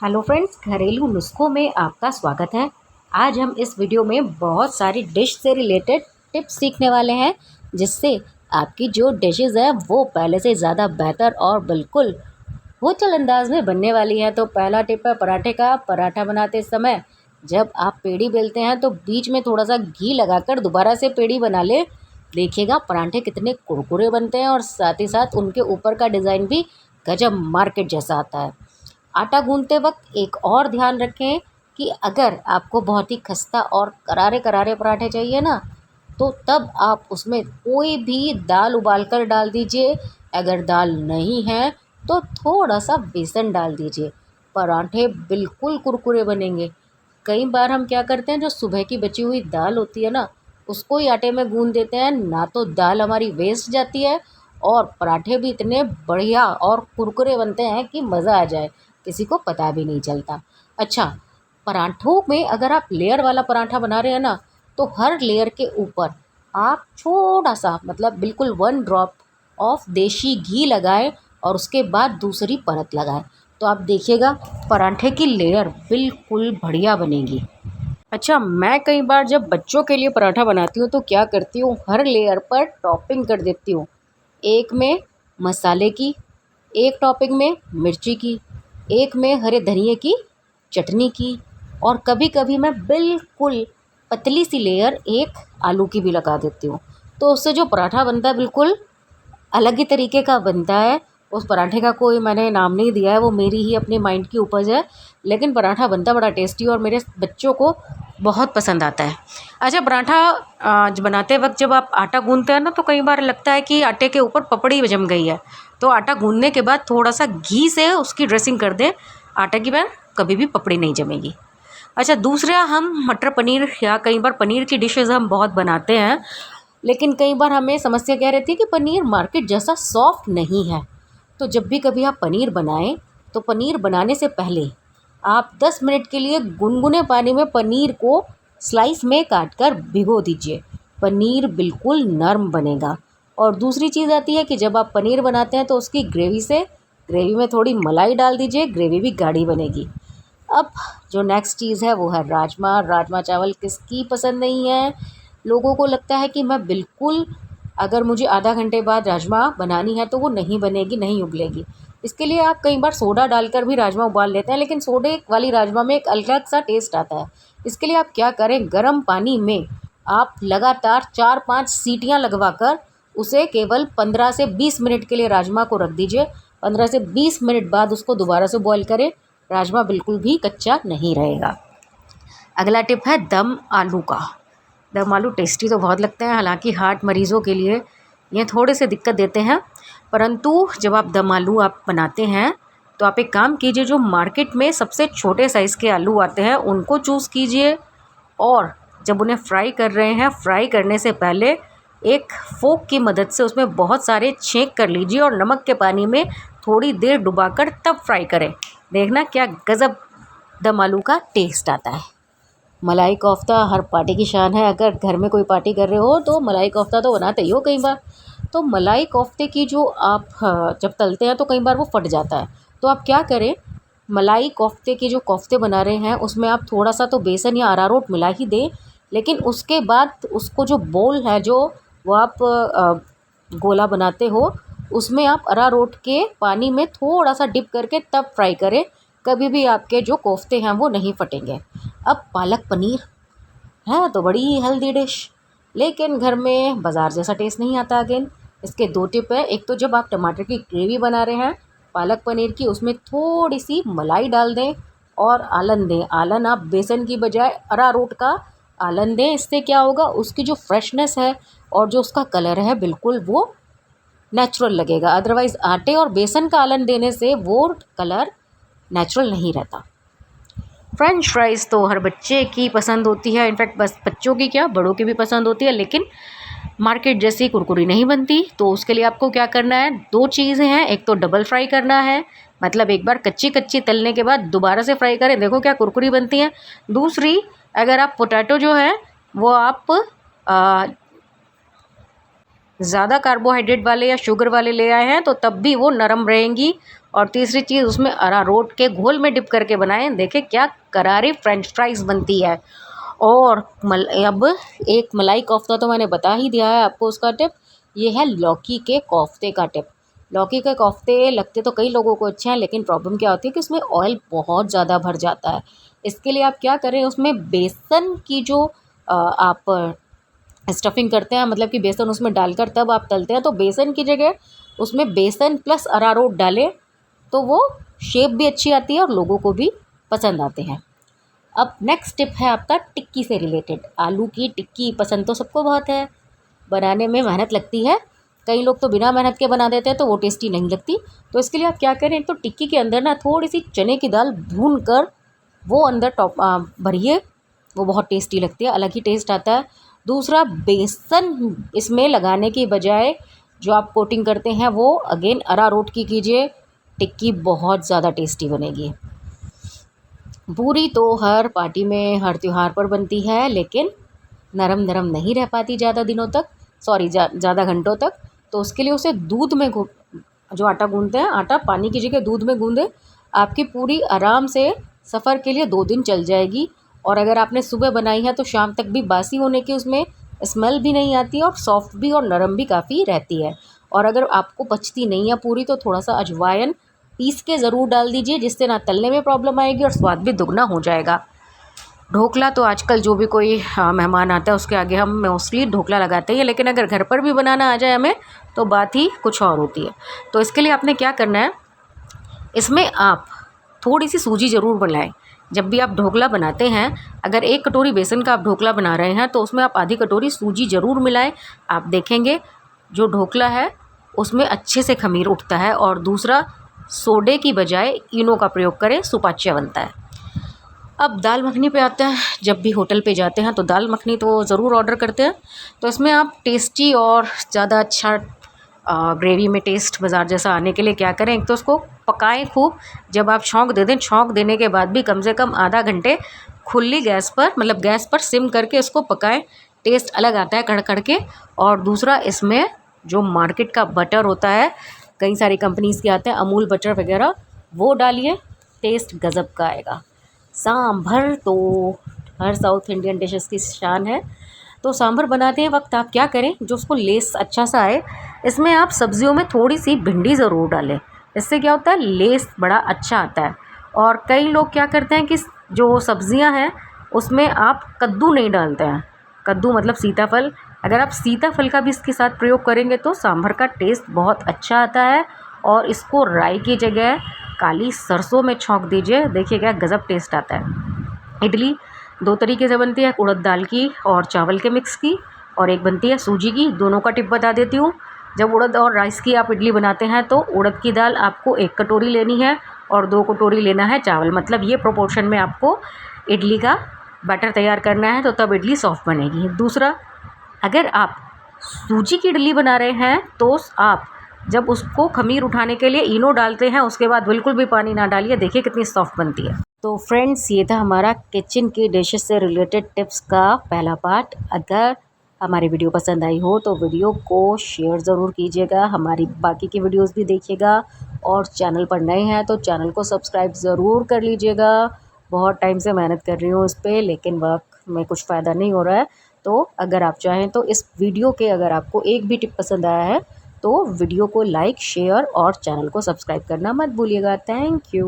Hello friends, घरेलू नुस्खों में आपका स्वागत है। आज हम इस वीडियो में बहुत सारी डिश से रिलेटेड टिप्स सीखने वाले हैं, जिससे आपकी जो डिशेज़ है वो पहले से ज़्यादा बेहतर और बिल्कुल होटल अंदाज में बनने वाली है। तो पहला टिप है पराठे का। पराठा बनाते समय जब आप पेड़ी बेलते हैं तो बीच में थोड़ा सा घी लगाकर दोबारा से पेड़ी बना ले। देखिएगा पराठे कितने कुरकुरे बनते हैं और साथ ही साथ उनके ऊपर का डिज़ाइन भी गजब मार्केट जैसा आता है। आटा गूंथते वक्त एक और ध्यान रखें कि अगर आपको बहुत ही खस्ता और करारे करारे पराठे चाहिए ना, तो तब आप उसमें कोई भी दाल उबाल कर डाल दीजिए। अगर दाल नहीं है तो थोड़ा सा बेसन डाल दीजिए, पराठे बिल्कुल कुरकुरे बनेंगे। कई बार हम क्या करते हैं, जो सुबह की बची हुई दाल होती है ना, उसको ही आटे में गूंद देते हैं ना, तो दाल हमारी वेस्ट जाती है और पराठे भी इतने बढ़िया और कुरकुरे बनते हैं कि मज़ा आ जाए, किसी को पता भी नहीं चलता। अच्छा, पराठों में अगर आप लेयर वाला पराठा बना रहे हैं ना, तो हर लेयर के ऊपर आप छोटा सा मतलब बिल्कुल 1 ड्रॉप ऑफ देशी घी लगाएं और उसके बाद दूसरी परत लगाएं। तो आप देखिएगा पराठे की लेयर बिल्कुल बढ़िया बनेगी। अच्छा, मैं कई बार जब बच्चों के लिए पराठा बनाती हूँ तो क्या करती हूँ, हर लेयर पर टॉपिंग कर देती हूँ। एक में मसाले की, एक टॉपिंग में मिर्ची की, एक में हरे धनिए की चटनी की, और कभी कभी मैं बिल्कुल पतली सी लेयर एक आलू की भी लगा देती हूँ। तो उससे जो पराठा बनता है बिल्कुल अलग ही तरीके का बनता है। उस पराठे का कोई मैंने नाम नहीं दिया है, वो मेरी ही अपने माइंड की उपज है, लेकिन पराठा बनता बड़ा टेस्टी और मेरे बच्चों को बहुत पसंद आता है। अच्छा, पराठा बनाते वक्त जब आप आटा गूंथते हैं ना, तो कई बार लगता है कि आटे के ऊपर पपड़ी जम गई है। तो आटा गूंथने के बाद थोड़ा सा घी से उसकी ड्रेसिंग कर दें, आटे की पर कभी भी पपड़ी नहीं जमेगी। अच्छा, दूसरा, हम मटर पनीर या कई बार पनीर की डिशेज़ हम बहुत बनाते हैं, लेकिन कई बार हमें समस्या क्या रहती है कि पनीर मार्केट जैसा सॉफ्ट नहीं है। तो जब भी कभी आप पनीर बनाएं, तो पनीर बनाने से पहले आप 10 मिनट के लिए गुनगुने पानी में पनीर को स्लाइस में काटकर भिगो दीजिए। पनीर बिल्कुल नरम बनेगा। और दूसरी चीज़ आती है कि जब आप पनीर बनाते हैं तो उसकी ग्रेवी में थोड़ी मलाई डाल दीजिए, ग्रेवी भी गाढ़ी बनेगी। अब जो नेक्स्ट चीज़ है वो है राजमा। राजमा चावल किसकी पसंद नहीं है। लोगों को लगता है कि मैं बिल्कुल, अगर मुझे आधा घंटे बाद राजमा बनानी है तो वो नहीं बनेगी, नहीं उबलेगी। इसके लिए आप कई बार सोडा डालकर भी राजमा उबाल लेते हैं, लेकिन सोडे वाली राजमा में एक अलग सा टेस्ट आता है। इसके लिए आप क्या करें, गर्म पानी में आप लगातार 4-5 सीटियाँ लगवाकर उसे केवल 15 से 20 मिनट के लिए राजमा को रख दीजिए। 15 से 20 मिनट बाद उसको दोबारा से बॉईल करें, राजमा बिल्कुल भी कच्चा नहीं रहेगा। अगला टिप है दम आलू का। दम आलू टेस्टी तो बहुत लगते हैं, हालांकि हार्ट मरीज़ों के लिए ये थोड़े से दिक्कत देते हैं, परंतु जब आप दम आलू आप बनाते हैं तो आप एक काम कीजिए, जो मार्केट में सबसे छोटे साइज़ के आलू आते हैं उनको चूज़ कीजिए, और जब उन्हें फ्राई कर रहे हैं, फ्राई करने से पहले एक फोक की मदद से उसमें बहुत सारे छेंक कर लीजिए और नमक के पानी में थोड़ी देर डुबाकर तब फ्राई करें। देखना क्या गज़ब दम आलू का टेस्ट आता है। मलाई कोफ्ता हर पार्टी की शान है। अगर घर में कोई पार्टी कर रहे हो तो मलाई कोफ्ता तो बनाते ही हो कई बार। तो मलाई कोफ्ते की जो आप जब तलते हैं तो कई बार वो फट जाता है। तो आप क्या करें, मलाई कोफ्ते के जो कोफ्ते बना रहे हैं उसमें आप थोड़ा सा तो बेसन या अरारोट मिला ही दें, लेकिन उसके बाद उसको जो बोल है, जो वो आप गोला बनाते हो, उसमें आप अरारोट के पानी में थोड़ा सा डिप करके तब फ्राई करें। कभी भी आपके जो कोफ्ते हैं वो नहीं फटेंगे। अब पालक पनीर है तो बड़ी ही हेल्दी डिश, लेकिन घर में बाज़ार जैसा टेस्ट नहीं आता। अगेन इसके 2 टिप है। एक तो जब आप टमाटर की ग्रेवी बना रहे हैं पालक पनीर की, उसमें थोड़ी सी मलाई डाल दें और आलन दें। आलन आप बेसन की बजाय अरारोट का आलन दें। इससे क्या होगा, उसकी जो फ्रेशनेस है और जो उसका कलर है बिल्कुल वो नेचुरल लगेगा। अदरवाइज़ आटे और बेसन का आलन देने से वो कलर नेचुरल नहीं रहता। फ्रेंच फ्राइज़ तो हर बच्चे की पसंद होती है, इनफैक्ट बस बच्चों की क्या, बड़ों की भी पसंद होती है, लेकिन मार्केट जैसी कुरकुरी नहीं बनती। तो उसके लिए आपको क्या करना है, 2 चीज़ें हैं। एक तो डबल फ्राई करना है, मतलब एक बार कच्ची कच्ची तलने के बाद दोबारा से फ्राई करें, देखो क्या कुरकुरी बनती है। दूसरी, अगर आप पोटैटो जो है वो आप ज़्यादा कार्बोहाइड्रेट वाले या शुगर वाले ले आए हैं तो तब भी वो नरम रहेंगी और तीसरी चीज़ उसमें अरारोट के घोल में डिप करके बनाएं, देखें क्या करारी फ्रेंच फ्राइज़ बनती है। और अब एक मलाई कोफ्ता तो मैंने बता ही दिया है आपको उसका टिप। ये है लौकी के कोफ्ते का टिप। लौकी के कोफ्ते लगते तो कई लोगों को अच्छे हैं, लेकिन प्रॉब्लम क्या होती है कि उसमें ऑयल बहुत ज़्यादा भर जाता है। इसके लिए आप क्या करें, उसमें बेसन की जो आप स्टफिंग करते हैं, मतलब कि बेसन उसमें डालकर तब आप तलते हैं, तो बेसन की जगह उसमें बेसन प्लस अरारोट डालें तो वो शेप भी अच्छी आती है और लोगों को भी पसंद आते हैं। अब नेक्स्ट टिप है आपका टिक्की से रिलेटेड। आलू की टिक्की पसंद तो सबको बहुत है, बनाने में मेहनत लगती है, कई लोग तो बिना मेहनत के बना देते हैं तो वो टेस्टी नहीं लगती। तो इसके लिए आप क्या करें, तो टिक्की के अंदर ना थोड़ी सी चने की दाल भून कर वो अंदर भरिए, वो बहुत टेस्टी लगती है, अलग ही टेस्ट आता है। दूसरा, बेसन इसमें लगाने की बजाय जो आप कोटिंग करते हैं वो अगेन अरारोट की कीजिए, टिक्की बहुत ज़्यादा टेस्टी बनेगी। पूरी तो हर पार्टी में हर त्यौहार पर बनती है, लेकिन नरम नरम नहीं रह पाती ज़्यादा दिनों तक, सॉरी ज़्यादा घंटों तक। तो उसके लिए उसे दूध में जो आटा गूंदते हैं, आटा पानी की जगह दूध में गूंदे, आपकी पूरी आराम से सफ़र के लिए 2 दिन चल जाएगी। और अगर आपने सुबह बनाई है तो शाम तक भी बासी होने की उसमें स्मेल भी नहीं आती है, और सॉफ्ट भी और नरम भी काफ़ी रहती है। और अगर आपको पचती नहीं है पूरी तो थोड़ा सा अजवाइन पीस के ज़रूर डाल दीजिए, जिससे ना तलने में प्रॉब्लम आएगी और स्वाद भी दुगना हो जाएगा। ढोकला तो आजकल जो भी कोई मेहमान आता है उसके आगे हम मोस्टली ढोकला लगाते हैं, लेकिन अगर घर पर भी बनाना आ जाए हमें तो बात ही कुछ और होती है। तो इसके लिए आपने क्या करना है, इसमें आप थोड़ी सी सूजी ज़रूर बनाएं। जब भी आप ढोकला बनाते हैं, अगर 1 कटोरी बेसन का आप ढोकला बना रहे हैं तो उसमें आप आधी कटोरी सूजी ज़रूर मिलाएं। आप देखेंगे जो ढोकला है उसमें अच्छे से खमीर उठता है। और दूसरा, सोडे की बजाय इनो का प्रयोग करें, सुपाच्य बनता है। अब दाल मखनी पे आते हैं। जब भी होटल पे जाते हैं तो दाल मखनी तो ज़रूर ऑर्डर करते हैं। तो इसमें आप टेस्टी और ज़्यादा अच्छा ग्रेवी में टेस्ट बाज़ार जैसा आने के लिए क्या करें, एक तो उसको पकाएं खूब। जब आप छौंक दे दें, छौंक देने के बाद भी कम से कम आधा घंटे खुली गैस पर, मतलब गैस पर सिम करके इसको पकाएं, टेस्ट अलग आता है कड़ के। और दूसरा, इसमें जो मार्केट का बटर होता है, कई सारी कंपनीज़ के आते हैं, अमूल बटर वगैरह, वो डालिए, टेस्ट गज़ब का आएगा। सांभर तो हर साउथ इंडियन डिशेस की शान है। तो सांभर बनाते वक्त आप क्या करें, जो उसको लेस अच्छा सा आए, इसमें आप सब्जियों में थोड़ी सी भिंडी ज़रूर डालें। इससे क्या होता है, लेस बड़ा अच्छा आता है। और कई लोग क्या करते हैं कि जो सब्जियां हैं उसमें आप कद्दू नहीं डालते हैं। कद्दू मतलब सीताफल, अगर आप सीताफल का भी इसके साथ प्रयोग करेंगे तो सांभर का टेस्ट बहुत अच्छा आता है। और इसको राई की जगह काली सरसों में छौंक दीजिए, देखिए क्या गज़ब टेस्ट आता है। इडली 2 तरीके से बनती है, उड़द दाल की और चावल के मिक्स की, और एक बनती है सूजी की। दोनों का टिप बता देती हूँ। जब उड़द और राइस की आप इडली बनाते हैं तो उड़द की दाल आपको 1 कटोरी लेनी है और 2 कटोरी लेना है चावल, मतलब ये प्रोपोर्शन में आपको इडली का बैटर तैयार करना है, तो तब इडली सॉफ्ट बनेगी। दूसरा, अगर आप सूजी की इडली बना रहे हैं तो आप जब उसको खमीर उठाने के लिए इनो डालते हैं, उसके बाद बिल्कुल भी पानी ना डालिए, देखिए कितनी सॉफ्ट बनती है। तो फ्रेंड्स, ये था हमारा किचन की डिशेस से रिलेटेड टिप्स का पहला पार्ट। अगर हमारी वीडियो पसंद आई हो तो वीडियो को शेयर ज़रूर कीजिएगा, हमारी बाकी की वीडियोस भी देखिएगा, और चैनल पर नए हैं तो चैनल को सब्सक्राइब ज़रूर कर लीजिएगा। बहुत टाइम से मेहनत कर रही हूँ इस पर, लेकिन वर्क में कुछ फ़ायदा नहीं हो रहा है। तो अगर आप चाहें तो इस वीडियो के अगर आपको एक भी टिप पसंद आया है तो वीडियो को लाइक, शेयर और चैनल को सब्सक्राइब करना मत भूलिएगा। Thank you.